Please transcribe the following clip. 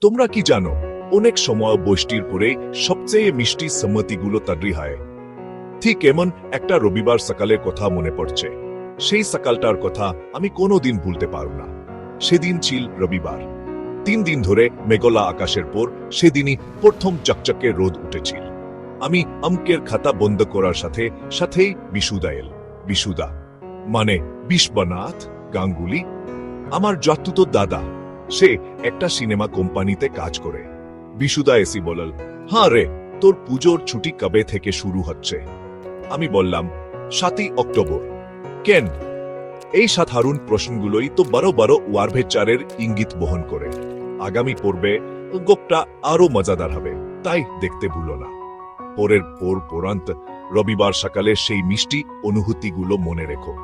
তোমরা কি জানো, অনেক সময় বৃষ্টির পরে সবচেয়ে মিষ্টি সম্মতিগুলো তৈরি হয়। ঠিক এমন একটা রবিবার সকালের কথা মনে পড়ছে। সেই সকালটার কথা আমি কোনোদিন ভুলতে পারব না। সেদিন ছিল রবিবার। 3 দিন ধরে মেঘলা আকাশের পর সেদিনই প্রথম চকচকে রোদ উঠেছিল। আমি অঙ্কের খাতা বন্ধ করার সাথে সাথেই বিশুদা এল। বিশুদা মানে বিশ্বনাথ গাঙ্গুলি, আমার জাতুতো দাদা। সে একটা সিনেমা কোম্পানিতে কাজ করে। বিশুদা এসি বলল, হ্যাঁ রে, তোর পুজোর ছুটি কবে থেকে শুরু হচ্ছে? আমি বললাম, 7ই অক্টোবর। কেন? এই সাধারণ প্রশ্নগুলোই তো বড় বড় ওয়ারভেচারের ইঙ্গিত বহন করে। আগামী পর্বে গল্পটা আরো মজাদার হবে, তাই দেখতে ভুলো না। পরের পরান্ত রবিবার সকালে সেই মিষ্টি অনুভূতিগুলো মনে রেখো।